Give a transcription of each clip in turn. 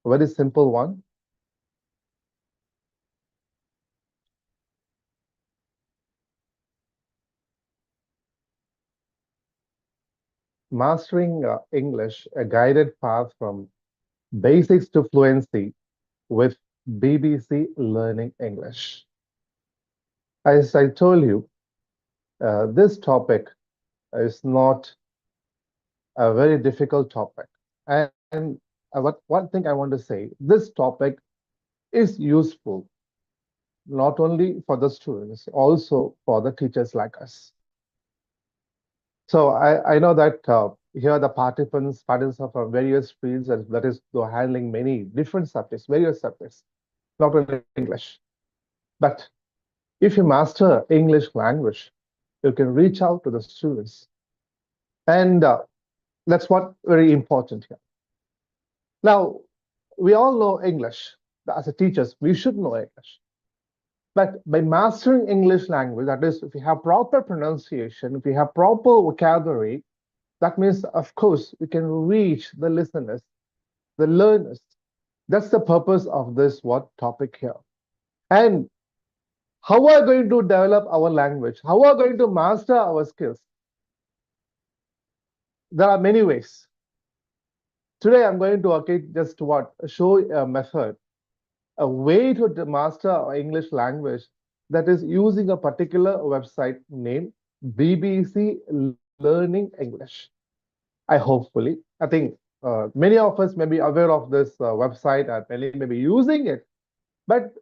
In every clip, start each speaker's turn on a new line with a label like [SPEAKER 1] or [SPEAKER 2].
[SPEAKER 1] A very simple one. Mastering English, a guided path from basics to fluency with BBC Learning English. As I told you, this topic is not a very difficult topic. And one thing I want to say, this topic is useful not only for the students, also for the teachers like us. So I know that here the participants are from various fields, and that is they're handling many different subjects, various subjects, not only English. But if you master English language, you can reach out to the students. And that's what very important here. Now, we all know English. As a teachers, we should know English. But by mastering English language, that is, if you have proper pronunciation, if you have proper vocabulary, that means, of course, we can reach the listeners, the learners. That's the purpose of this what topic here. And how are we going to develop our language? How are we going to master our skills? There are many ways. Today, I'm going to just what show a method, a way to master our English language that is using a particular website named BBC Learning English. I think many of us may be aware of this website and many may be using it. But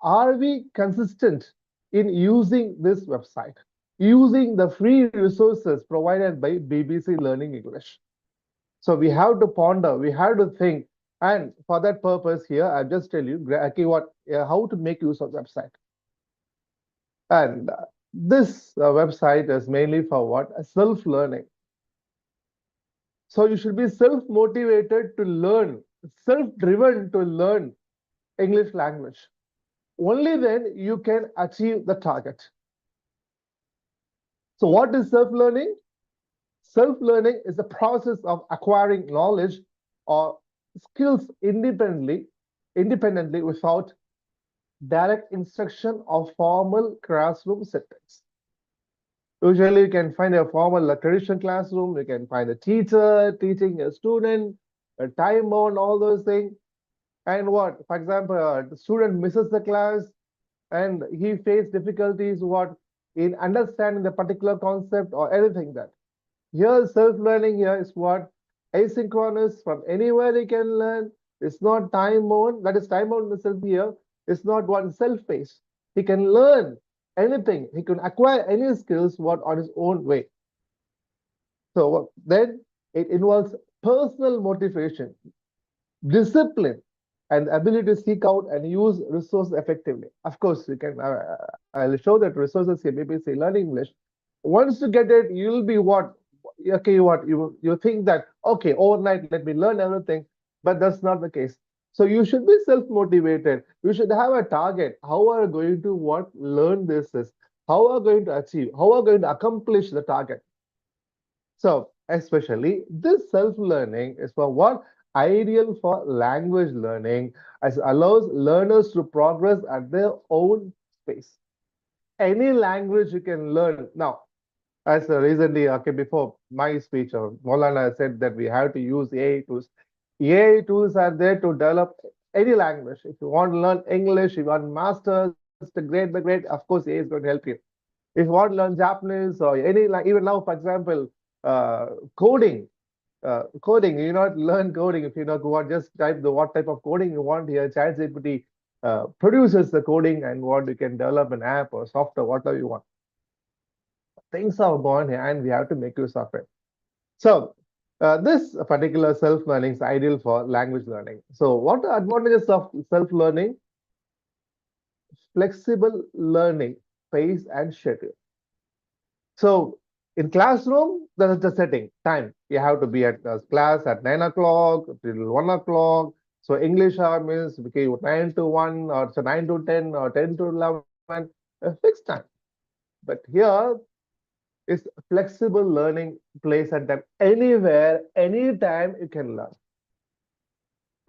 [SPEAKER 1] are we consistent in using this website, using the free resources provided by BBC Learning English? So we have to ponder, we have to think, and for that purpose here, I'll just tell you okay, how to make use of website. And this website is mainly for what? Self-learning. So you should be self-motivated to learn, self-driven to learn English language. Only then you can achieve the target. So what is self-learning? Self-learning is the process of acquiring knowledge or skills independently without direct instruction or formal classroom settings. Usually you can find a formal traditional classroom, you can find a teacher teaching a student, a time bound, all those things. And what, for example, the student misses the class and he faces difficulties what in understanding the particular concept or anything that. Here, self-learning here is what asynchronous from anywhere he can learn. It's not time-bound. That is time-bound itself here. It's not one self-paced. He can learn anything. He can acquire any skills what on his own way. So then it involves personal motivation, discipline, and ability to seek out and use resources effectively. Of course, you can. I'll show that resources here. Maybe say learning English. Once you get it, you'll be what okay, what you think that okay, overnight let me learn everything, but that's not the case. So you should be self-motivated. You should have a target. How are you going to what learn this is? How are you going to achieve? How are you going to accomplish the target? So especially this self-learning is for what? Ideal for language learning as allows learners to progress at their own pace. Any language you can learn now. As recently, okay, before my speech, Maulana said that we have to use AI tools. AI tools are there to develop any language. If you want to learn English, if you want masters, the great, of course, AI is going to help you. If you want to learn Japanese or any, like even now, for example, coding, you not learn coding if you know what just type the what type of coding you want here. ChatGPT produces the coding and what you can develop an app or software, whatever you want. Things are born here and we have to make use of it. So this particular self-learning is ideal for language learning. So what are advantages of self-learning? Flexible learning, pace and schedule. So in classroom, there is the setting, time. You have to be at class at 9 o'clock till 1 o'clock. So English hour means okay, 9 to 1 or so 9 to 10 or 10 to 11, a fixed time. But here is flexible learning place and time. Anywhere, anytime you can learn.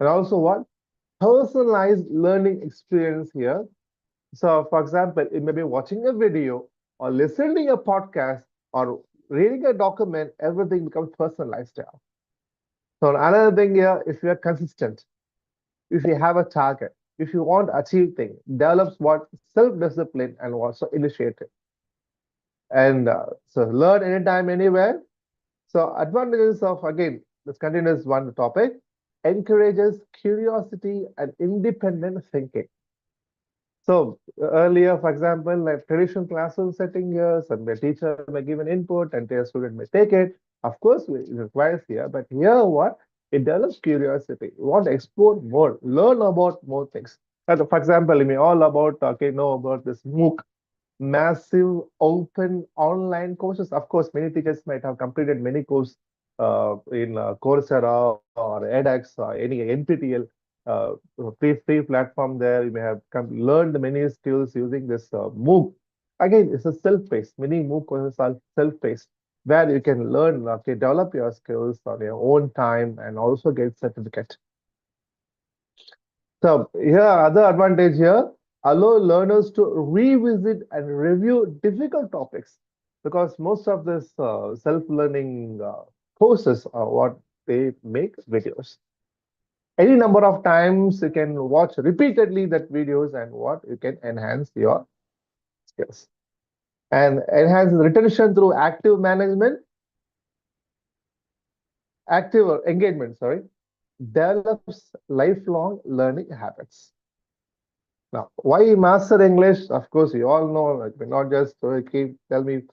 [SPEAKER 1] And also what? Personalized learning experience here. So, for example, it may be watching a video or listening a podcast or reading a document, everything becomes personalized now. So another thing here, if you are consistent, if you have a target, if you want to achieve things, develops what self-discipline and also initiative. And so learn anytime, anywhere. So advantages of, again, this continues one topic, encourages curiosity and independent thinking. So earlier, for example, like traditional classroom setting here, so the teacher may give an input and the student may take it. Of course, it requires here, but here what? It develops curiosity. You want to explore more, learn about more things. And for example, you may all about, okay, know about this MOOC, massive open online courses. Of course, many teachers might have completed many courses in Coursera or edX or any NPTEL uh, free platform there. You may have learned many skills using this MOOC. Again, it's a self-paced. Many MOOC courses are self-paced, where you can learn, okay, develop your skills on your own time and also get certificate. So here, other advantage here, allow learners to revisit and review difficult topics because most of this self-learning courses are what they make videos. Any number of times you can watch repeatedly that videos and what you can enhance your skills and enhance retention through active management, active engagement, sorry, develops lifelong learning habits. Now, why master English? Of course, you all know, like, not just keep tell you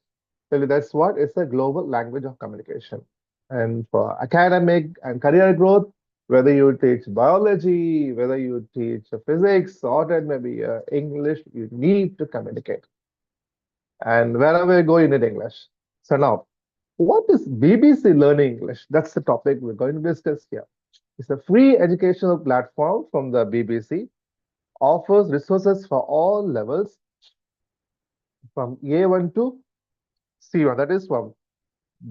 [SPEAKER 1] that's what it's a global language of communication. And for academic and career growth, whether you teach biology, whether you teach physics, or it maybe English, you need to communicate. And wherever you go, you need English. So now, what is BBC Learning English? That's the topic we're going to discuss here. It's a free educational platform from the BBC, offers resources for all levels from A1 to C1, that is from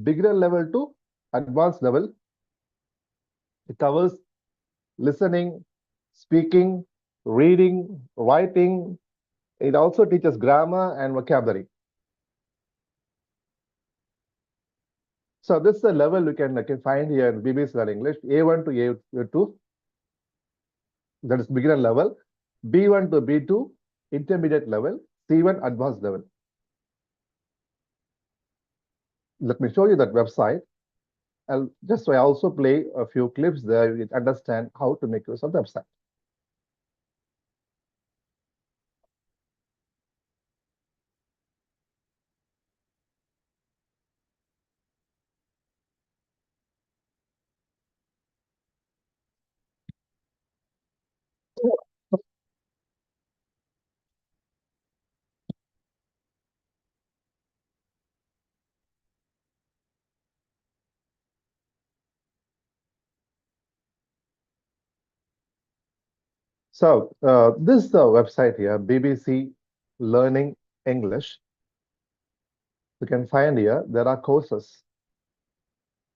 [SPEAKER 1] beginner level to advanced level. It covers listening, speaking, reading, writing. It also teaches grammar and vocabulary. So this is the level you can find here in BBC Learning English, A1 to A2, that is beginner level, B1 to B2, intermediate level, C1 advanced level. Let me show you that website. I'll just I also play a few clips there. You can understand how to make use of the website. So this is the website here, BBC Learning English. You can find here there are courses,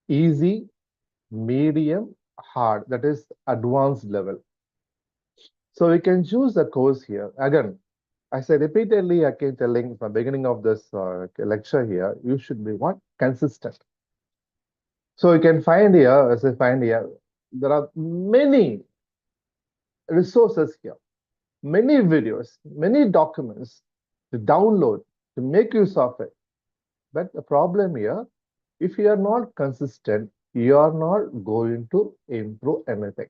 [SPEAKER 1] easy, medium, hard, that is advanced level. So we can choose the course here. Again, I say repeatedly, I keep telling from the beginning of this lecture here, you should be what? Consistent. So you can find here, as I find here, there are many resources here, many videos, many documents to download, to make use of it. But the problem here, if you are not consistent, you are not going to improve anything.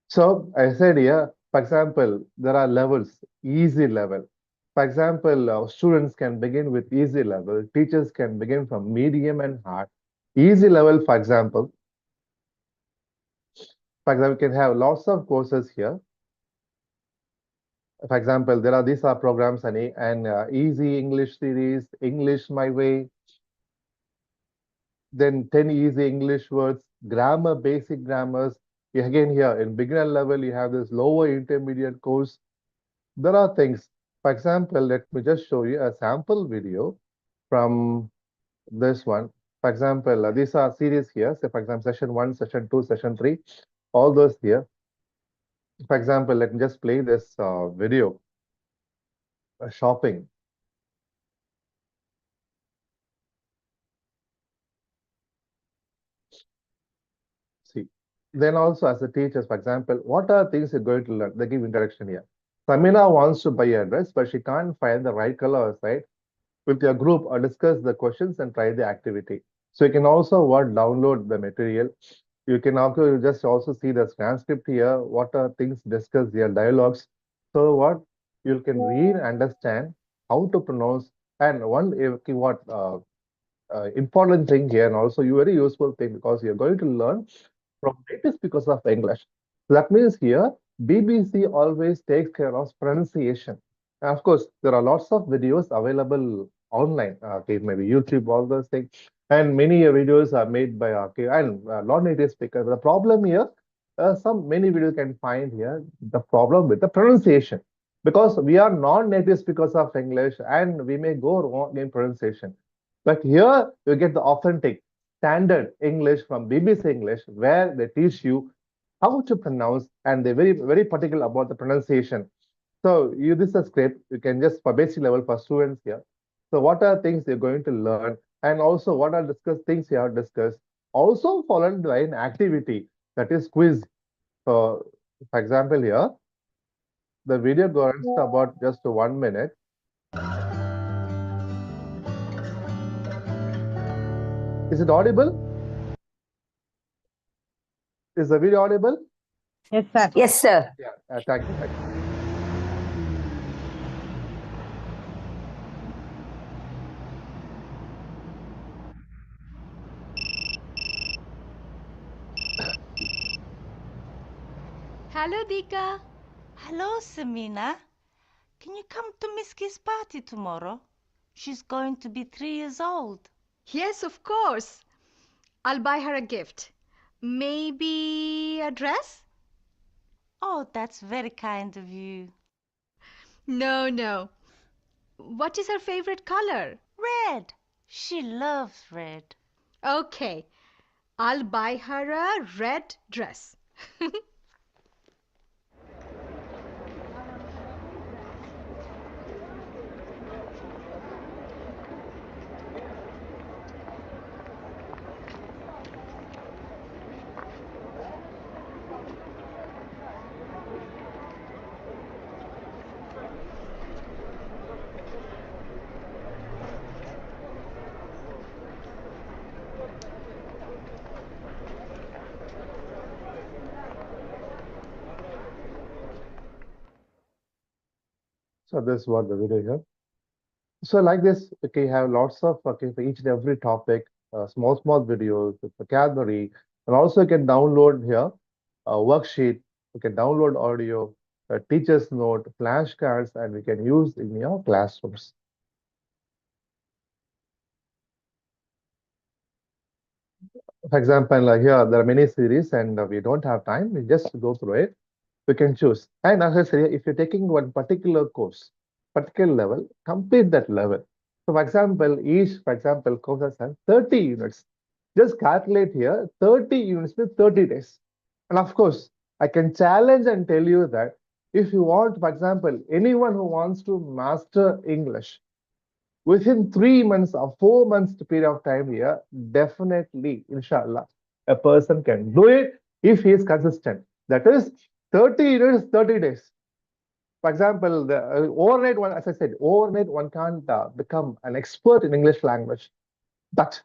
[SPEAKER 1] So I said here, for example, there are levels, easy level. For example, students can begin with easy level, teachers can begin from medium and hard. Easy level, for example, you can have lots of courses here. For example, these are programs and easy English series, English My Way, then 10 easy English words, grammar, basic grammars. Again, here in beginner level, you have this lower intermediate course. There are things. For example, let me just show you a sample video from this one. For example, these are series here. So, for example, session 1, session 2, session 3. all those here. For example, let me just play this video, shopping. See, then also as a teacher, for example, what are things you're going to learn? They give introduction here. Samina wants to buy a dress, but she can't find the right color, right? With your group or discuss the questions and try the activity. So you can also what download the material. You can also just also see the transcript here. What are things discussed here, dialogues. So what you can read, understand how to pronounce, and one what important thing here, and also you very useful thing because you're going to learn from native speakers of English. So that means here BBC always takes care of pronunciation. And of course, there are lots of videos available online. Okay, maybe YouTube, all those things, and many videos are made by okay and non-native speakers. The problem here, some many videos can find here the problem with the pronunciation because we are non-native speakers of English and we may go wrong in pronunciation. But here you get the authentic standard English from BBC English, where they teach you how to pronounce and they're very particular about the pronunciation. So you this is a script. You can just for basic level for students here. So what are things you're going to learn, and also what are discussed things you have discussed. Also followed by an activity that is quiz. So for example here, the video goes about just 1 minute. Is it audible? Is the video audible?
[SPEAKER 2] Yes, sir.
[SPEAKER 3] Yes, sir.
[SPEAKER 1] Yeah. Thank you. Thank you.
[SPEAKER 4] Hello, Dika.
[SPEAKER 5] Hello, Samina. Can you come to Miss Kay's party tomorrow? She's going to be 3 years old.
[SPEAKER 4] Yes, of course. I'll buy her a gift. Maybe a dress?
[SPEAKER 5] Oh, that's very kind of you.
[SPEAKER 4] No, no. What is her favorite color?
[SPEAKER 5] Red. She loves red.
[SPEAKER 4] Okay, I'll buy her a red dress.
[SPEAKER 1] So this is what the video here. So like this, okay, you have lots of okay for each and every topic, small videos with vocabulary, and also you can download here a worksheet. You can download audio, a teacher's note, flashcards, and we can use in your classrooms. For example, here there are many series, and we don't have time. We just go through it. We can choose. And as I say, if you're taking one particular course, particular level, complete that level. So, for example, each, for example, courses have 30 units. Just calculate here 30 units with 30 days. And of course, I can challenge and tell you that if you want, for example, anyone who wants to master English within 3 months or 4 months period of time here, definitely, inshallah, a person can do it if he is consistent. That is 30 units, 30 days. For example, the overnight one, as I said, overnight one can't become an expert in English language. But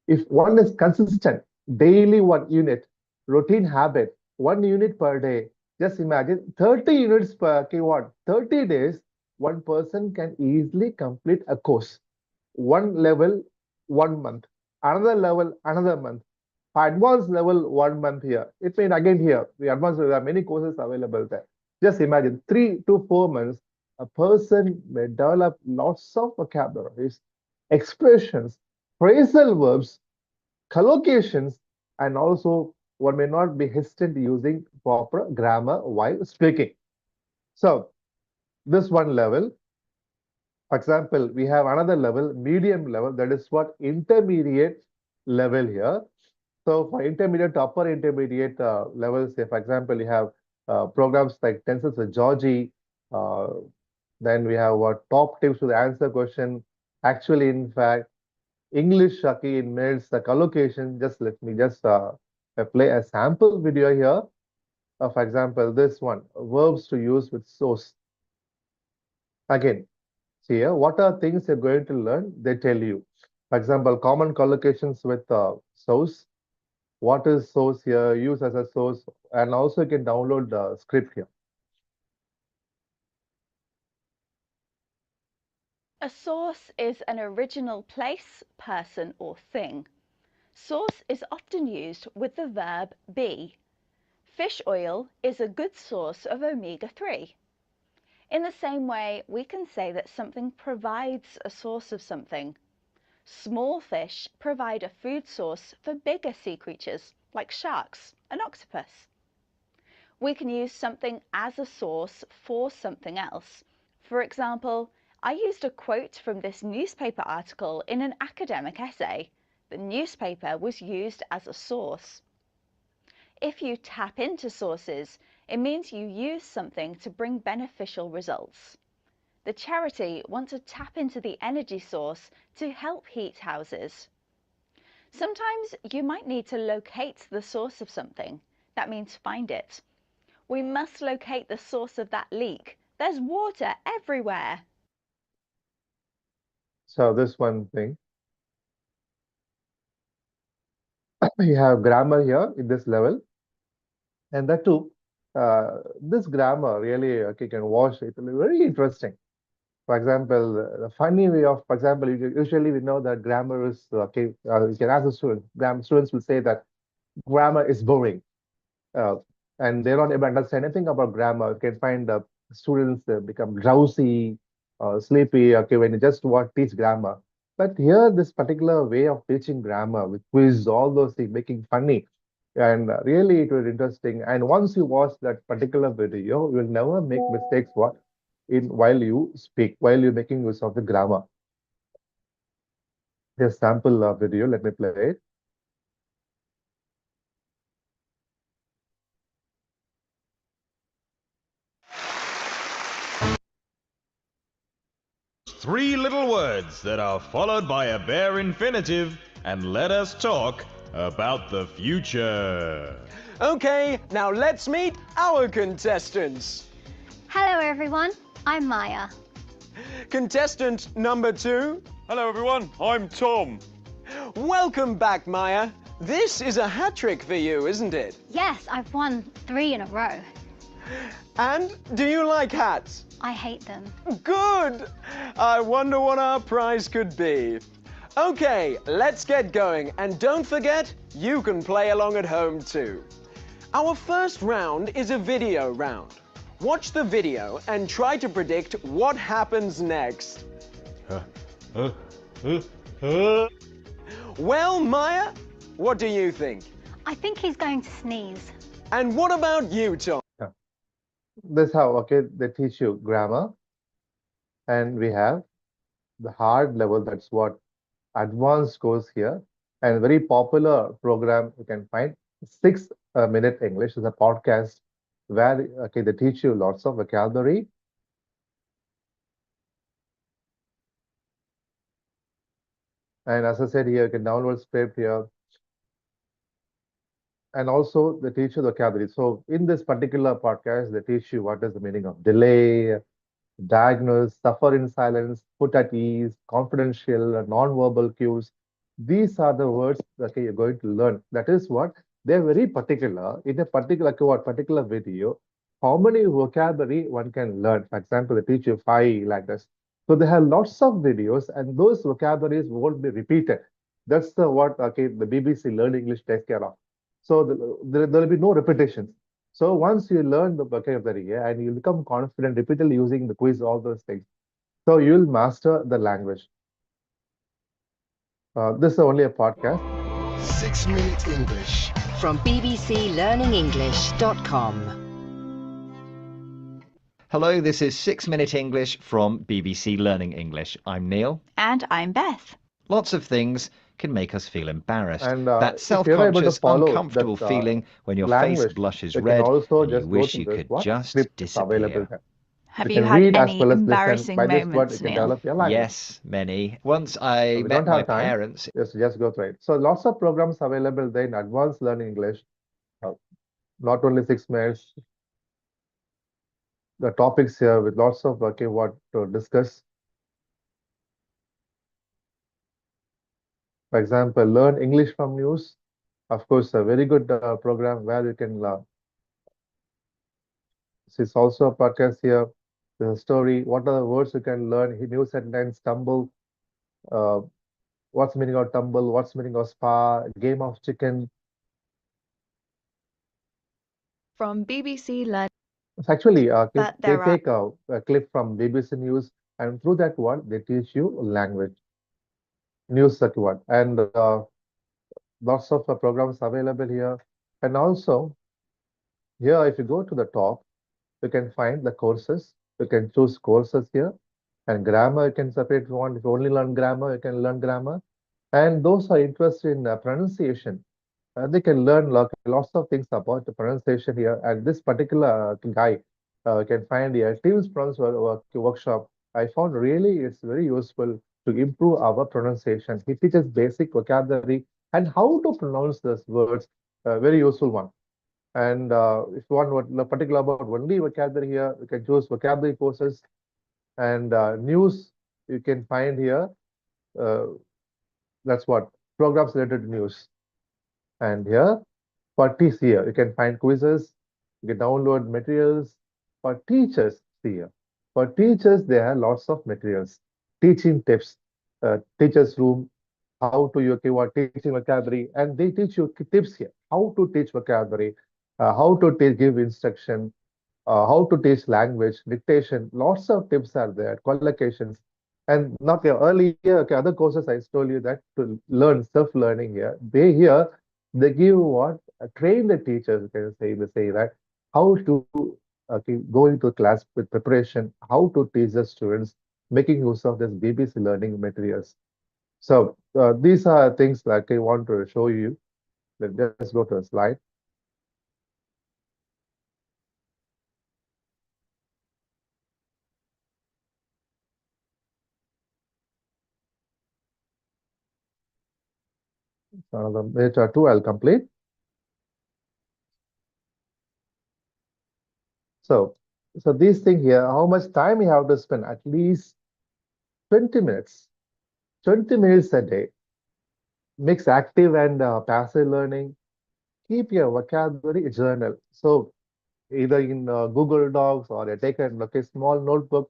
[SPEAKER 1] if one is consistent, daily 1 unit, routine habit, 1 unit per day, just imagine 30 units per keyword, 30 days, one person can easily complete a course. One level, 1 month, another level, another month. For advanced level, 1 month here. It means again here, the advanced, there are many courses available there. Just imagine 3 to 4 months, a person may develop lots of vocabularies, expressions, phrasal verbs, collocations, and also one may not be hesitant using proper grammar while speaking. So this one level, for example, we have another level, medium level, that is what intermediate level here. So for intermediate to upper intermediate levels, say for example, you have programs like Tenses with Georgie. Uh, then we have what top tips to answer question. Actually, in fact, English Shaki in minutes, the collocation. Just let me just play a sample video here. For example, this one, verbs to use with source. Again, see here, what are things you're going to learn? They tell you. For example, common collocations with source. What is source here? Use as a source, and also you can download the script here.
[SPEAKER 2] A source is an original place, person, or thing. Source is often used with the verb be. Fish oil is a good source of omega-3. In the same way, we can say that something provides a source of something. Small fish provide a food source for bigger sea creatures, like sharks and octopus. We can use something as a source for something else. For example, I used a quote from this newspaper article in an academic essay. The newspaper was used as a source. If you tap into sources, it means you use something to bring beneficial results. The charity want to tap into the energy source to help heat houses. Sometimes you might need to locate the source of something. That means find it. We must locate the source of that leak. There's water everywhere.
[SPEAKER 1] So this one thing, you have grammar here in this level, and that too, this grammar really okay, can watch it. Very interesting. For example, the funny way of, for example, usually we know that grammar is okay. You can ask the students. Students will say that grammar is boring, uh, and they don't even understand anything about grammar. You can find students become drowsy, sleepy. Okay, when you just want teach grammar. But here, this particular way of teaching grammar with quiz, all those things, making funny, and really it was interesting. And once you watch that particular video, you will never make mistakes. What in while you speak, while you're making use of the grammar. Here's sample video. Let me play it.
[SPEAKER 3] Three little words that are followed by a bare infinitive, and let us talk about the future.
[SPEAKER 6] Okay, now let's meet our contestants.
[SPEAKER 7] Hello everyone, I'm Maya.
[SPEAKER 6] Contestant number 2.
[SPEAKER 8] Hello everyone, I'm Tom.
[SPEAKER 6] Welcome back, Maya. This is a hat trick for you, isn't it?
[SPEAKER 7] Yes, I've won 3 in a row.
[SPEAKER 6] And do you like hats?
[SPEAKER 7] I hate them.
[SPEAKER 6] Good! I wonder what our prize could be. Okay, let's get going. And don't forget, you can play along at home too. Our first round is a video round. Watch the video and try to predict what happens next. Well, Maya, what do you think?
[SPEAKER 7] I think he's going to sneeze.
[SPEAKER 6] And what about you, Tom?
[SPEAKER 1] This how okay they teach you grammar, and we have the hard level. That's what advanced course here, and very popular program you can find 6 minute English is a podcast where okay they teach you lots of vocabulary. And as I said here, you can download script here. And also they teach you the vocabulary. So in this particular podcast, they teach you what is the meaning of delay, diagnose, suffer in silence, put at ease, confidential, non-verbal cues. These are the words that okay, you're going to learn. That is what they're very particular in a particular what particular video. How many vocabulary one can learn? For example, they teach you 5 like this. So they have lots of videos, and those vocabularies won't be repeated. That's the what okay the BBC Learn English takes care of. So there will be no repetitions. So once you learn the vocabulary and you become confident repeatedly using the quiz, all those things, so you'll master the language. This is only a podcast.
[SPEAKER 9] 6 Minute English
[SPEAKER 10] from bbclearningenglish.com.
[SPEAKER 11] Hello, this is 6 Minute English from BBC Learning English. I'm Neil.
[SPEAKER 2] And I'm Beth.
[SPEAKER 11] Lots of things can make us feel embarrassed.
[SPEAKER 1] And
[SPEAKER 11] That
[SPEAKER 1] if you're not able to
[SPEAKER 11] self-conscious,
[SPEAKER 1] follow that
[SPEAKER 11] uncomfortable feeling when your face
[SPEAKER 1] language,
[SPEAKER 11] blushes
[SPEAKER 1] you can
[SPEAKER 11] red
[SPEAKER 1] also
[SPEAKER 11] and you
[SPEAKER 1] just go
[SPEAKER 11] wish
[SPEAKER 1] to
[SPEAKER 11] you
[SPEAKER 1] this
[SPEAKER 11] could
[SPEAKER 1] what
[SPEAKER 11] just
[SPEAKER 1] script is available
[SPEAKER 11] disappear.
[SPEAKER 1] there.
[SPEAKER 2] Have
[SPEAKER 1] You
[SPEAKER 2] you
[SPEAKER 1] can
[SPEAKER 2] had
[SPEAKER 1] read as
[SPEAKER 2] any
[SPEAKER 1] well as listen.
[SPEAKER 2] embarrassing
[SPEAKER 1] By this what you
[SPEAKER 2] moments,
[SPEAKER 1] can
[SPEAKER 2] Neil?
[SPEAKER 1] develop your language.
[SPEAKER 11] Yes, many. Once I
[SPEAKER 1] We
[SPEAKER 11] met
[SPEAKER 1] don't
[SPEAKER 11] my
[SPEAKER 1] have time.
[SPEAKER 11] parents.
[SPEAKER 1] Just go through it. So lots of programs available there in advanced learning English. Uh, Not only 6 minutes, the topics here with lots of okay what to discuss. For example, learn English from news. Of course, a very good program where you can learn. This is also a podcast here. There's a story. What are the words you can learn? New sentence, tumble. Uh, what's the meaning of tumble? What's the meaning of spa? Game of chicken.
[SPEAKER 2] From BBC Learn,
[SPEAKER 1] It's actually,
[SPEAKER 2] but
[SPEAKER 1] they
[SPEAKER 2] there are
[SPEAKER 1] take a clip from BBC News, and through that one, they teach you language, news that one, and lots of programs available here. And also, here, if you go to the top, you can find the courses. You can choose courses here, and grammar you can separate if you want. If you only learn grammar, you can learn grammar. And those are interested in pronunciation. They can learn lots of things about the pronunciation here. And this particular guy can find here Teams workshop. I found really it's very useful to improve our pronunciation. He teaches basic vocabulary and how to pronounce these words. Very useful one. And if you want what particular about only vocabulary here, you can choose vocabulary courses and news. You can find here. Uh, that's what programs related to news. And here for TCA, you can find quizzes, you can download materials. For teachers, here. For teachers, there are lots of materials, teaching tips, teachers room, how to you what teaching vocabulary, and they teach you tips here, how to teach vocabulary, how to give instruction, how to teach language, dictation. Lots of tips are there, collocations. And not earlier, okay, other courses I told you that to learn self-learning here. They give what train the teachers. They say that how to go into class with preparation, how to teach the students, making use of this BBC learning materials. So these are things that I want to show you. Let's go to a slide. Later two I'll complete. So, so these things here, how much time you have to spend? At least 20 minutes. 20 minutes a day. Mix active and passive learning. Keep your vocabulary journal. So either in Google Docs or you take a small notebook.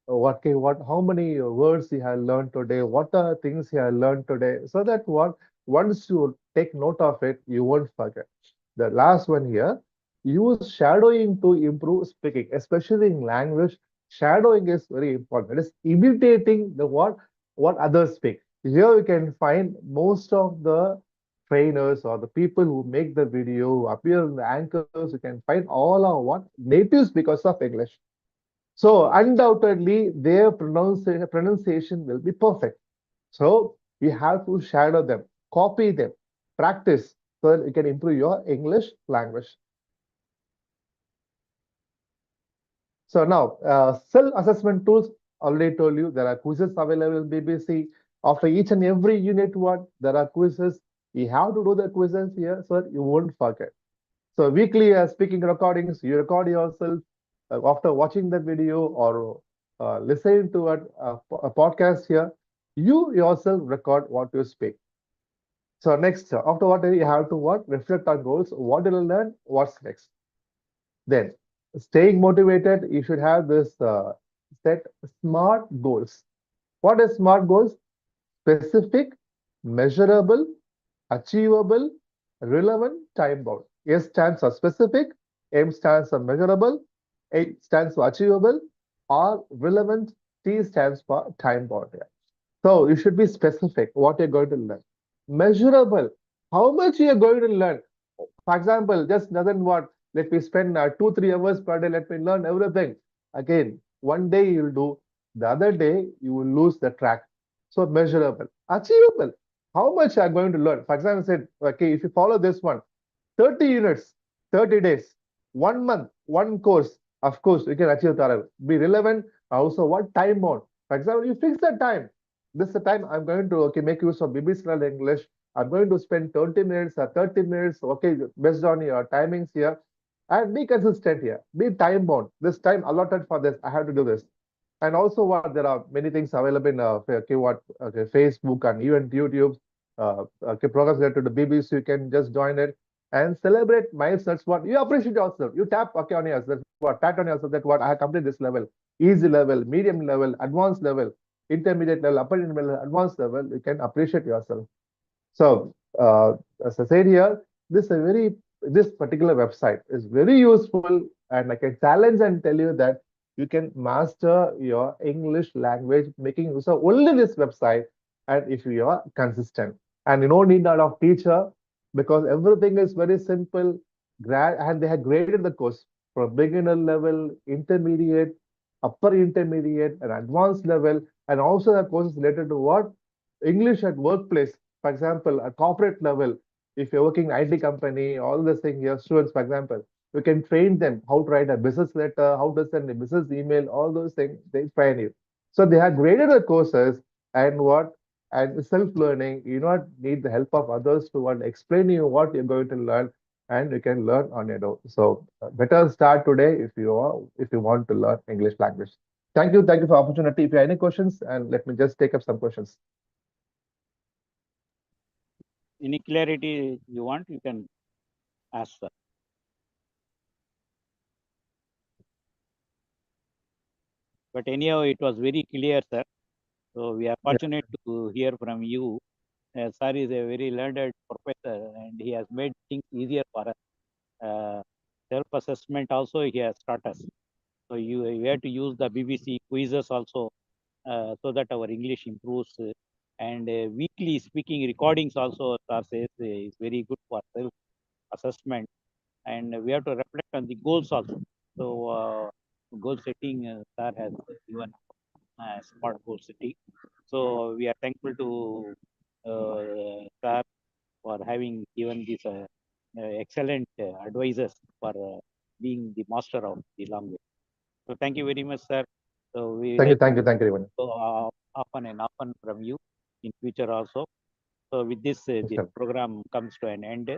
[SPEAKER 1] How many words you have learned today? What are things you have learned today? So that once you take note of it, you won't forget. The last one here, use shadowing to improve speaking, especially in language. Shadowing is very important. It is imitating the what others speak. Here you can find most of the trainers or the people who make the video, who appear in the anchors. You can find all are what natives because of English. So undoubtedly, their pronunciation will be perfect. So you have to shadow them, copy them, practice so that you can improve your English language. So now, self-assessment tools, already told you, there are quizzes available in BBC. After each and every unit one, there are quizzes. You have to do the quizzes here so that you won't forget. So weekly speaking recordings, you record yourself after watching the video or listening to a podcast here. You yourself record what you speak. So next, after what you have to what? Reflect on goals. What did you learn? What's next? Then, staying motivated, you should have this set SMART goals. What is SMART goals? Specific, measurable, achievable, relevant, time bound. S stands for specific, M stands for measurable, A stands for achievable, R relevant, T stands for time bound. So you should be specific what you're going to learn. Measurable, how much you're going to learn. For example, just doesn't what, let me spend 2-3 hours per day, let me learn everything. Again, one day you'll do, the other day you will lose the track. So measurable. Achievable. how much I'm going to learn. For example, I said, okay, if you follow this one, 30 units, 30 days, 1 month, one course, of course, you can achieve that. Be relevant. Also, what time bound? For example, you fix the time. This is the time I'm going to make use of BBC Learn English. I'm going to spend 20 minutes or 30 minutes, okay, based on your timings here. And be consistent here. Be time bound. This time allotted for this. I have to do this. And also, what there are many things available in okay, okay, Facebook and even YouTube. Okay, programs related to the BBC. You can just join it and celebrate milestones. What you appreciate yourself. You tap okay on yourself. What pat on yourself that what I have completed this level, easy level, medium level, advanced level, intermediate level, upper intermediate level, advanced level. You can appreciate yourself. So, as I said here, this particular website is very useful, and I can challenge and tell you that you can master your English language making use of only this website, and if you are consistent, and you don't need a lot of teacher because everything is very simple. And they have graded the course from beginner level, intermediate, upper intermediate, and advanced level, and also the courses related to what English at workplace. For example, at corporate level, if you're working in IT company, all this thing, your students, for example, you can train them how to write a business letter, how to send a business email, all those things, they train you. So they have graded the courses and what and self-learning, you not need the help of others to what explain you what you're going to learn and you can learn on your own. So better start today if you want to learn English language. Thank you for opportunity. If you have any questions, and let me just take up some questions.
[SPEAKER 10] Any clarity you want, you can ask, sir. But anyhow, it was very clear, sir. So we are fortunate to hear from you. Sir is a very learned professor, and he has made things easier for us. Self-assessment also he has taught us. So you have to use the BBC quizzes also, so that our English improves. And weekly speaking recordings also, sir says, is very good for self-assessment. And we have to reflect on the goals also. So goal setting, sir has given smart goal setting. So we are thankful to sir for having given these excellent advisors for being the master of the language. So thank you very much, sir. So we like
[SPEAKER 1] Thank you, everyone.
[SPEAKER 10] often and often from you in future also. So with this, this program comes to an end.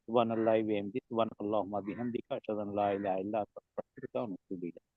[SPEAKER 10] Subhanallah, subhanallah, bihamdika, ashhadu an la ilaha illa anta, astaghfiruka wa atubu ilayk.